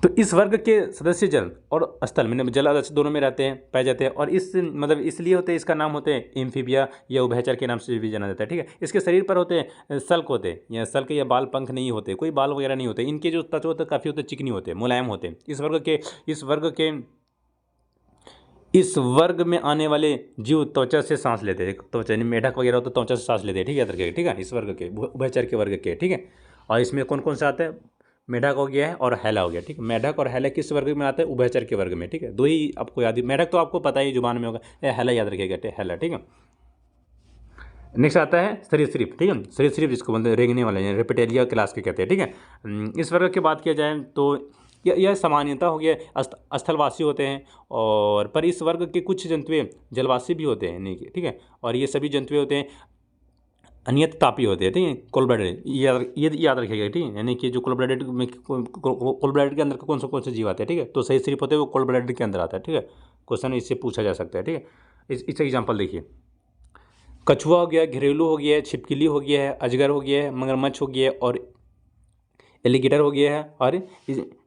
तो इस वर्ग के सदस्य जल और स्थल में, जल और स्थल दोनों में रहते हैं, पाए जाते हैं, और इस मतलब इसलिए होते हैं, इसका नाम होते हैं एम्फीबिया या उभयचर के नाम से भी जाना जाता है, ठीक है। इसके शरीर पर होते हैं सल्क होते हैं, या सल्क या बाल पंख नहीं होते, कोई बाल वगैरह नहीं होते, इनके जो त्वचा होते काफ़ी होते चिकनी होते हैं, मुलायम होते हैं। इस वर्ग में आने वाले जीव त्वचा से सांस लेते हैं, त्वचा मेढक वगैरह होते त्वचा से सांस लेते हैं, ठीक है, याद रखिएगा, ठीक है। इस वर्ग के उभयचर के वर्ग के, ठीक है। और इसमें कौन कौन से आते हैं, मेढक हो गया है और हैला हो गया, ठीक है। मेढक और हैला किस वर्ग में आता है, उभयचर के वर्ग में, ठीक है। दो ही आपको याद, मेढक तो आपको पता ही जुबान में होगा, हैला याद रखिएगा, हैला, ठीक है। नेक्स्ट आता है सरीसृप, ठीक है, सरीसृप जिसको बोलते हैं रेंगने वाले, रेप्टिलिया क्लास के कहते हैं, ठीक है। इस वर्ग की बात किया जाए तो यह सामान्यता हो गया, स्थलवासी होते हैं, और पर इस वर्ग के कुछ जंतुए जलवासी भी होते हैं, नहीं, ठीक है। और ये सभी जंतुए होते हैं अनियत तापी होते हैं, ठीक है, कोल्ड ब्लडेड, ये याद रखिएगा, ठीक है। यानी कि जो कोल्ड ब्लडेड में, कोल्ड ब्लडेड के अंदर कौन से जीव आते हैं, ठीक है, तो सही सिर्फ होते हैं वो कोल्ड ब्लडेड के अंदर आता है, ठीक है। क्वेश्चन इससे पूछा जा सकता है, ठीक है। इसका एग्जाम्पल देखिए, कछुआ हो गया, घरेलू हो गया है, छिपकली हो गया है, अजगर हो गया है, मगरमच्छ हो गया है, और एलिगेटर हो गया है, और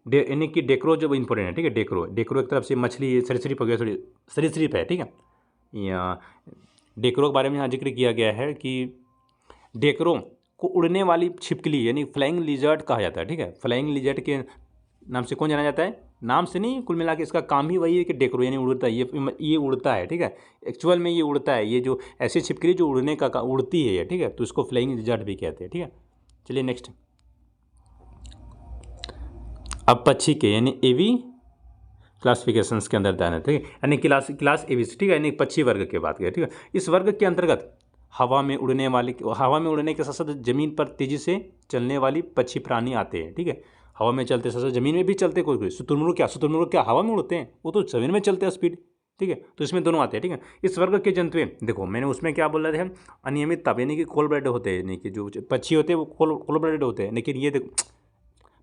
यानी कि डेक्रो जो इंपॉर्टेंट है, ठीक है। डेक्रो एक तरफ से मछली, सरीसृप हो गया, सॉरी सरीसृप है, ठीक है। या डेक्रो के बारे में यहाँ जिक्र किया गया है कि डेक्रो को उड़ने वाली छिपकली यानी फ्लाइंग लिजर्ड कहा जाता है, ठीक है। फ्लाइंग लिजर्ड के नाम से कौन जाना जाता है, नाम से नहीं, कुल मिला के इसका काम ही वही है कि डेक्रो यानी उड़ता है, ये उड़ता है, ठीक है। एक्चुअल में ये उड़ता है, ये जो ऐसी छिपकली जो उड़ने का उड़ती है ये, ठीक है, तो इसको फ्लाइंग लिजर्ड भी कहते हैं, ठीक है। चलिए नेक्स्ट, अब पक्षी के यानी एवी क्लासिफिकेशंस के अंदर दाना, ठीक है, यानी क्लास एविस, ठीक है, यानी पक्षी वर्ग की बात करें, ठीक है। इस वर्ग के अंतर्गत हवा में उड़ने के साथ साथ जमीन पर तेजी से चलने वाली पक्षी प्राणी आते हैं, ठीक है। हवा में चलते साथ साथ जमीन में भी चलते, कोई शुतुरमुर्ग क्या हवा में उड़ते हैं, वो तो जमीन में चलते हैं स्पीड, ठीक है। तो इसमें दोनों आते हैं, ठीक है। इस वर्ग के जंतुए, देखो मैंने उसमें क्या बोल रहे थे, अनियमित ताप यानी कि कोल्ड ब्लडेड होते हैं, यानी कि जो पक्षी होते हैं वो कोल्ड ब्लडेड होते हैं, लेकिन ये देखो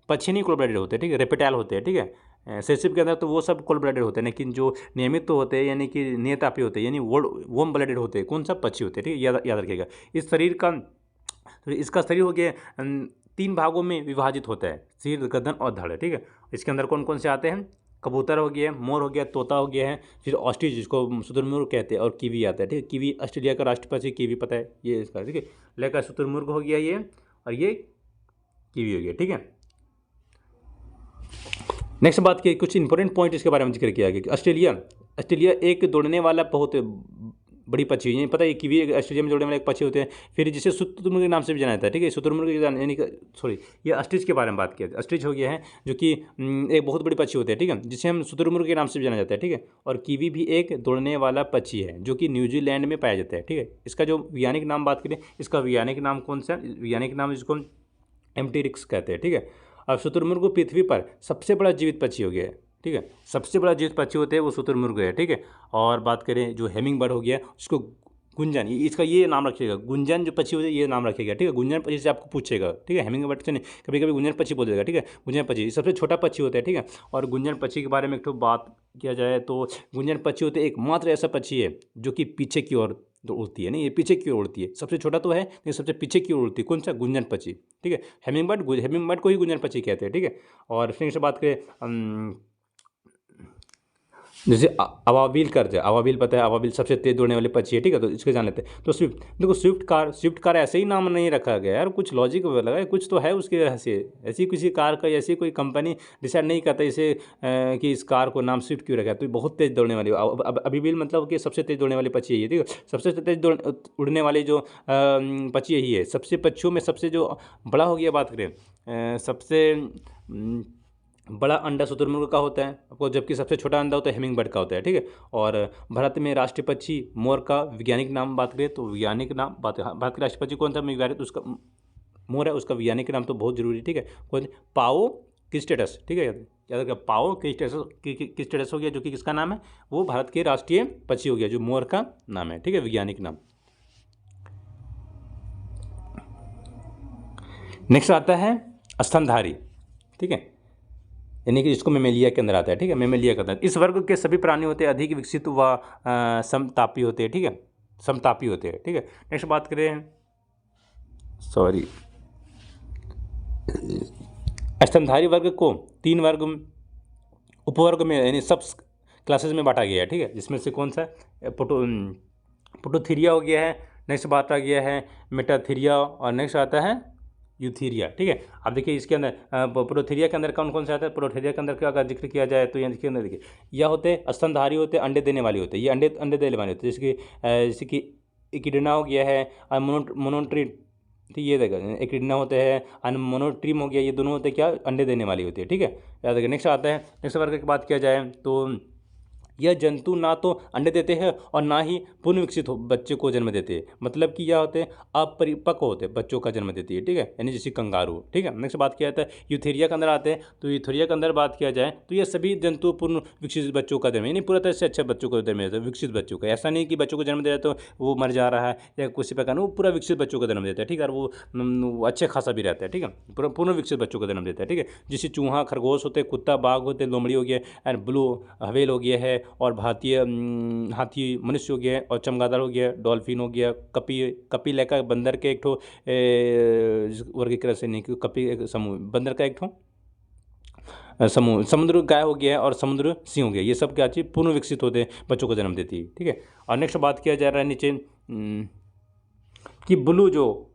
पक्षी नहीं कोल्ड ब्लडेड होते, ठीक है, रेप्टाइल होते हैं, ठीक है। सरीसृप के अंदर तो वो सब कोल्ड ब्लडेड होते हैं, लेकिन जो नियमित तो होते हैं यानी कि नियतापी होते हैं, यानी वार्म ब्लडेड होते हैं, कौन सा पक्षी होते हैं, ठीक है, याद रखिएगा। इस शरीर का, इसका शरीर हो गया 3 भागों में विभाजित होता है, सिर, गर्दन और धड़, ठीक है। इसके अंदर कौन कौन से आते हैं, कबूतर हो गया, मोर हो गया, तोता हो गया है, फिर ऑस्ट्रिच जिसको शुतुरमुर्ग कहते हैं, और कीवी आता है, ठीक है। कीवी ऑस्ट्रेलिया का राष्ट्रीय पक्षी कीवी, पता है ये इसका, ठीक है। लेकर शुतुरमुर्ग हो गया ये, और ये कीवी हो गया, ठीक है। नेक्स्ट बात की कुछ इंपॉर्टेंट पॉइंट इसके बारे में जिक्र किया गया। ऑस्ट्रेलिया एक दौड़ने वाला बहुत बड़ी पक्षी है, पता है कीवी ऑस्ट्रेलिया में दौड़ने वाले एक पक्षी होते हैं, फिर जिसे शुतुरमुर्ग के नाम से भी जाना जाता है, ठीक है। शुतुरमुर्ग यानी सॉरी ये ऑस्ट्रिच के बारे में बात किया, ऑस्ट्रिच हो गया है जो कि एक बहुत बड़ी पक्षी होते हैं, ठीक है, जिसे हम शुतुरमुर्ग के नाम से भी जाना जाता है, ठीक है। और कीवी भी एक दौड़ने वाला पक्षी है जो कि न्यूजीलैंड में पाया जाता है, ठीक है। इसका जो वैज्ञानिक नाम बात करें, इसका वैज्ञानिक नाम कौन सा वैज्ञानिक नाम जिसको एम्प्टेरिक्स कहते हैं, ठीक है। अब शुतुरमुर्ग पृथ्वी पर सबसे बड़ा जीवित पक्षी हो गया है, ठीक है। सबसे बड़ा जीवित पक्षी होते हैं वो शुतुरमुर्ग है, ठीक है। और बात करें जो हेमिंग बर्ड हो गया उसको गुंजन, इसका ये नाम रखिएगा, गुंजन जो पक्षी होते हैं ये नाम रखिएगा, ठीक है। गुंजन पक्षी से आपको पूछेगा, ठीक है, हेमिंग बर्ड से नहीं, कभी कभी गुंजन पक्षी बोल देगा, ठीक है। गुंजन पक्षी सबसे छोटा पक्षी होता है, ठीक है। और गुंजन पक्षी के बारे में एक तो बात किया जाए तो गुंजन पक्षी होते एकमात्र ऐसा पक्षी है जो कि पीछे की ओर उड़ती है, नहीं ये पीछे की ओर उड़ती है, सबसे छोटा तो है लेकिन सबसे पीछे की ओर उड़ती है, कौन सा गुंजन पक्षी, ठीक है। हेमिंग बर्ड को ही गुंजन पक्षी कहते हैं, ठीक है। और फिर से बात करें जैसे अवाबिल करते हैं, अवाबिल पता है, अवाबिल सबसे तेज दौड़ने वाले पक्षी है, ठीक है। तो इसको जान लेते हैं। तो स्विफ्ट, देखो स्विफ्ट कार ऐसे ही नाम नहीं रखा गया यार, कुछ लॉजिक लगा है, कुछ तो है उसके रहस्य। ऐसी किसी कार का ऐसी कोई कंपनी डिसाइड नहीं करता इसे कि इस कार को नाम स्विफ्ट क्यों रखा है। तो बहुत तेज दौड़ने वाली अवाबिल मतलब कि सबसे तेज दौड़ने वाली पक्षी है, ठीक है। सबसे तेज उड़ने वाली जो पक्षी यही है। सबसे पक्षियों में सबसे जो बड़ा हो गया, बात करें सबसे बड़ा अंडा शुतुरमुर्ग का होता है आपको, जबकि सबसे छोटा अंडा होता है हेमिंग बर्ड का होता है, ठीक है। और भारत में राष्ट्रीय पक्षी मोर का वैज्ञानिक नाम बात करें तो वैज्ञानिक नाम भारत के राष्ट्रीय पक्षी कौन सा वैज्ञानिक, तो उसका मोर है, उसका वैज्ञानिक नाम तो बहुत जरूरी, ठीक है। कौन, पाओ क्रिस्टेटस, ठीक है, याद रखिए पाओ क्रिस्टेटस हो गया जो कि किसका नाम है, वो भारत के राष्ट्रीय पक्षी हो गया जो मोर का नाम है, ठीक है, वैज्ञानिक नाम। नेक्स्ट आता है स्तनधारी, ठीक है, यानी कि इसको मेमेलिया के अंदर आता है, ठीक है, मेमेलिया के अंदर। इस वर्ग के सभी प्राणी होते हैं अधिक विकसित व समतापी होते हैं, ठीक है, समतापी होते हैं, ठीक है। नेक्स्ट बात करें सॉरी स्तनधारी वर्ग को 3 वर्ग उपवर्ग में यानी सब क्लासेस में बांटा गया है, ठीक है, जिसमें से कौन सा पुटोथीरिया हो गया है, नेक्स्ट बात आ गया है मेटाथीरिया, और नेक्स्ट आता है यूथीरिया, ठीक है। अब देखिए इसके अंदर प्रोथीरिया के अंदर कौन कौन से आता है, प्रोथीरिया के अंदर का अगर जिक्र किया जाए तो यहाँ देखिए अंदर देखिए यह होते हैं स्तनधारी होते हैं, अंडे देने वाले होते हैं, ये अंडे देने वाले होते हैं, जैसे कि इकिडना हो गया है, मोनोट्री, ठीक, ये देखा इकिडना होते हैं, मोनोट्रीम हो गया, ये दोनों होते हैं क्या, अंडे देने वाली होती है, ठीक है, याद रखिए। नेक्स्ट आता है नेक्स्ट वर्ग की बात किया जाए तो यह जंतु ना तो अंडे देते हैं और ना ही पूर्ण विकसित बच्चे को जन्म देते हैं, मतलब कि यह होते हैं अपरिपक्व होते हैं, बच्चों का जन्म देती है, ठीक है, यानी जैसे कंगारू, ठीक है। नेक्स्ट बात किया जाता है यूथेरिया के अंदर आते हैं, तो यूथेरिया के अंदर बात किया जाए तो यह सभी जंतु पूर्ण विकसित बच्चों का जन्म, यानी पूरा तरह से अच्छा बच्चों को जन्म देता है, विकसित बच्चों का, ऐसा नहीं कि बच्चों को जन्म दे रहा है तो वो मर जा रहा है या किसी प्रकार, वो पूरा विकसित बच्चों को जन्म देता है, ठीक है, और वो अच्छे खासा भी रहता है, ठीक है, पूर्ण विकसित बच्चों को जन्म देता है, ठीक है। जैसे चूहा, खरगोश होते हैं, कुत्ता, बाघ होते हैं, लोमड़ी हो गया एंड ब्लू हवेल हो गया है, और भारतीय हाथी मनुष्य हो गया, और चमगादड़ हो गया, डॉल्फिन हो गया, कपी लेका बंदर के एक ठो वर्गीकरण से नहीं, कपी समूह बंदर का एक ठो समूह, समुद्र गाय हो गया और समुद्र सिंह हो गया, ये सब क्या चीज़ पूर्ण विकसित होते बच्चों को जन्म देती है, ठीक है। और नेक्स्ट बात किया जा रहा है नीचे कि ब्लू जो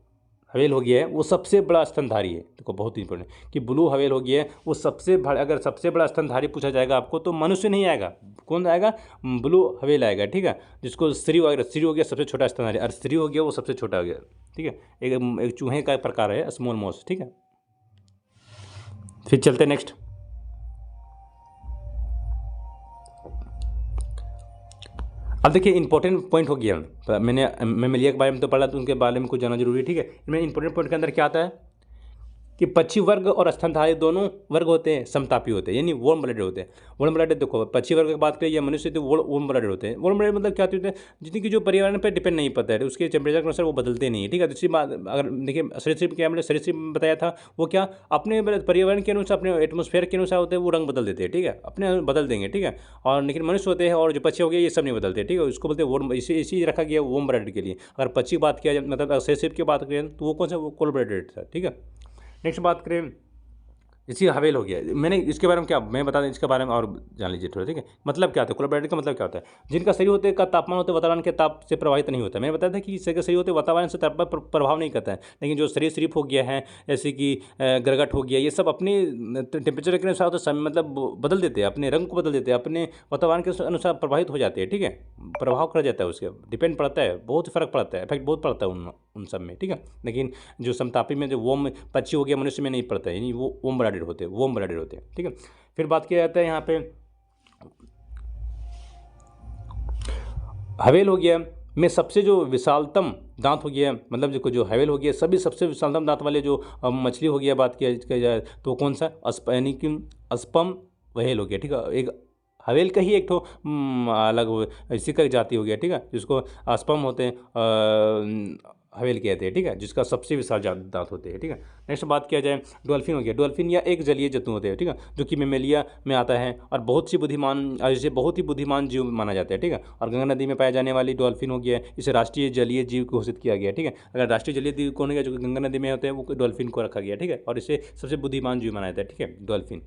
हवेल हो गया है वो सबसे बड़ा स्तनधारी है, देखो बहुत इंपॉर्टेंट कि ब्लू हवेल हो गया है वो सबसे बड़ा, अगर सबसे बड़ा स्तनधारी पूछा जाएगा आपको तो मनुष्य नहीं आएगा, कौन आएगा, ब्लू हवेल आएगा, ठीक है, जिसको स्त्री हो गया सबसे छोटा स्तनधारी, और स्त्री हो गया वो सबसे छोटा हो गया, ठीक है, एक चूहे का प्रकार है स्मॉल मॉस, ठीक है। फिर चलते नेक्स्ट, अब देखिए इंपॉर्टेंट पॉइंट हो गया, मैंने मेमेलिया के बारे में तो पढ़ा तो उनके बारे में कुछ जाना जरूरी है, ठीक है। इनमें इंपॉर्टेंट पॉइंट के अंदर क्या आता है कि पक्षी वर्ग और स्तनधारी दोनों वर्ग होते हैं समतापी होते हैं, यानी वार्म ब्लडेड होते हैं। वार्म ब्लडेड देखो पक्षी वर्ग की बात करें या मनुष्य तो वार्म ब्लडेड होते हैं। वार्म ब्लडेड मतलब क्या होते हैं, जितनी की जो पर्यावरण पर डिपेंड नहीं पड़ता है, उसके टेम्परेचर के अनुसार वो बदलते नहीं है, ठीक है। दूसरी बात अगर देखिए सरीसृप क्या मतलब सरीसृप में बताया था वो क्या अपने पर्यावरण के अनुसार अपने एटमोस्फेयर के अनुसार होते हैं, वो रंग बदल देते हैं, ठीक है, अपने बदल देंगे, ठीक है। और लेकिन मनुष्य होते हैं और जो पक्षी हो गए ये सब नहीं बदलते, ठीक है, उसको बोलते हैं वार्म, इसी रखा गया वार्म ब्लडेड के लिए। अगर पक्षी बात किया जाए मतलब सरीसृप की बात करें तो वो कौन सा वो कोल्ड ब्लडेड था, ठीक है। नेक्स्ट बात करें इसी हवेल हो गया। मैंने इसके बारे में क्या मैं बता दें, इसके बारे में और जान लीजिए थोड़ा, ठीक है। मतलब क्या होता है कोलाब्रेटिव का, मतलब क्या होता है, जिनका शरीर होते का तापमान होते वातावरण के ताप से प्रभावित नहीं होता। मैंने बताया था कि शरीर होते वातावरण से ताप पर प्रभाव नहीं करता है, लेकिन जो शरीर सिर्फ हो गया है, जैसे कि गरगट हो गया, ये सब अपने टेम्परेचर के अनुसार तो मतलब बदल देते हैं, अपने रंग को बदल देते हैं, अपने वातावरण के अनुसार प्रभावित हो जाते हैं, ठीक है। प्रभाव कर जाता है, उसके डिपेंड पड़ता है, बहुत फर्क पड़ता है, इफेक्ट बहुत पड़ता है उन सब में, ठीक है। लेकिन जो समतापी में जो वोम पक्षी हो गया, मनुष्य में नहीं पड़ता है, यानी वो वोम ब्लडेड होते हैं, वोम ब्लडेड होते हैं, ठीक है। फिर बात किया जाता है यहाँ पे हवेल हो गया में सबसे जो विशालतम दांत हो गया, मतलब जो हवेल हो गया सभी सबसे विशालतम दांत वाले जो मछली हो गया, बात किया जाए तो कौन सा यानी कि अस्पम व्हेल हो गया, ठीक है। एक हवेल का ही एक ठो अलग इसी का जाति हो गया, ठीक है, जिसको अस्पम होते हैं, हवेल कहते हैं, ठीक है, जिसका सबसे विशाल दांत होते हैं, ठीक है। नेक्स्ट बात किया जाए डॉल्फिन हो गया। डॉल्फिन या एक जलीय जंतु होते हैं, ठीक है, जो कि मेमेलिया में आता है और बहुत ही बुद्धिमान जीव माना जाता है, ठीक है। और गंगा नदी में पाया जाने वाली डॉल्फिन हो गया, इसे राष्ट्रीय जलीय जीव घोषित किया गया, ठीक है। अगर राष्ट्रीय जलीय जीव कौन है, जो कि गंगा नदी में होते हैं, वो डॉल्फिन को रखा गया, ठीक है, और इसे सबसे बुद्धिमान जीव माना जाता है, ठीक है, डॉल्फिन।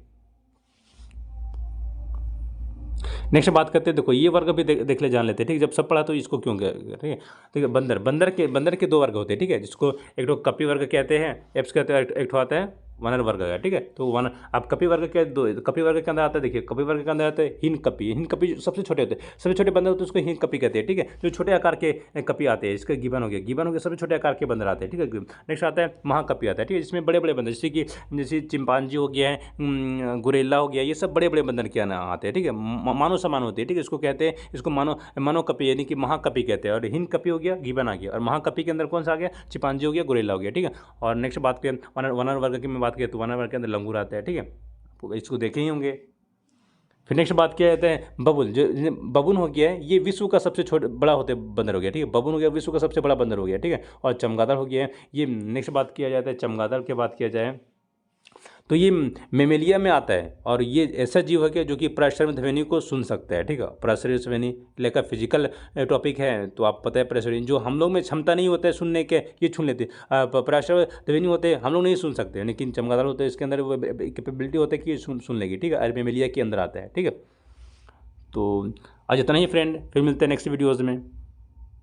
नेक्स्ट बात करते हैं, देखो ये वर्ग भी देख ले जान लेते हैं, ठीक है। जब सब पढ़ा तो इसको क्यों, ठीक है। ठीक है, बंदर के दो वर्ग होते हैं, ठीक है, जिसको एक तो कपि वर्ग कहते हैं, एप्स कहते हैं, एक आता है वानर वर्ग है, ठीक है। तो वन अब कपि वर्ग के कपि वर्ग के अंदर आता है, देखिए कपि वर्ग के अंदर आता है हिन कपि सबसे छोटे होते हैं, सबसे छोटे बंदर होते हैं, उसको हिन कपि कहते हैं, ठीक है। जो छोटे आकार के कपि आते हैं, इसका गिबन हो गया, सबसे छोटे आकार के बंदर आते हैं, ठीक है। नेक्स्ट आता है महाकपि आता है, ठीक है, जिसमें बड़े बड़े बंदर, जैसे चिंपांजी हो गया है, गुरेला हो गया, ये सब बड़े बड़े बंदर के नाम आते हैं, ठीक है। मानव समान होते हैं, ठीक है, इसको कहते हैं, इसको मानव कपि यानी कि महाकपि कहते हैं। और हिन कपि हो गया, गिबन आ गया, और महाकपि के अंदर कौन सा आ गया, चिंपांजी हो गया, गुरेला हो गया, ठीक है। और नेक्स्ट बात करें वानर वर्ग की मैं बात करें तो वानर वर्ग के अंदर लंगूर आता है, ठीक है, तो इसको देखे ही होंगे। फिर नेक्स्ट बात किया जाता है बबूल। जो बबून हो गया है, ये विश्व का सबसे बड़ा होते बंदर हो गया, ठीक है। बबून हो गया विश्व का सबसे बड़ा बंदर हो गया, ठीक है। और चमगादड़ हो गया है, ये नेक्स्ट बात किया जाता है चमगादड़ की बात किया जाए तो ये मेमेलिया में आता है, और ये ऐसा जीव है कि जो कि पराश्रय ध्वनि को सुन सकता है, ठीक है। पराश्रय ध्वनि लेकर फिजिकल टॉपिक है, तो आप पता है पराश्रय जो हम लोग में क्षमता नहीं होता है सुनने के, ये सुन लेते हैं। पराश्रय ध्वनि होते हैं हम लोग नहीं सुन सकते, लेकिन चमगादड़ होते हैं इसके अंदर वो कैपेबिलिटी होता है कि सुन लेगी, ठीक है। और मेमेलिया के अंदर आता है, ठीक है। तो आज इतना ही फ्रेंड, फिर मिलते हैं नेक्स्ट वीडियोज़ में।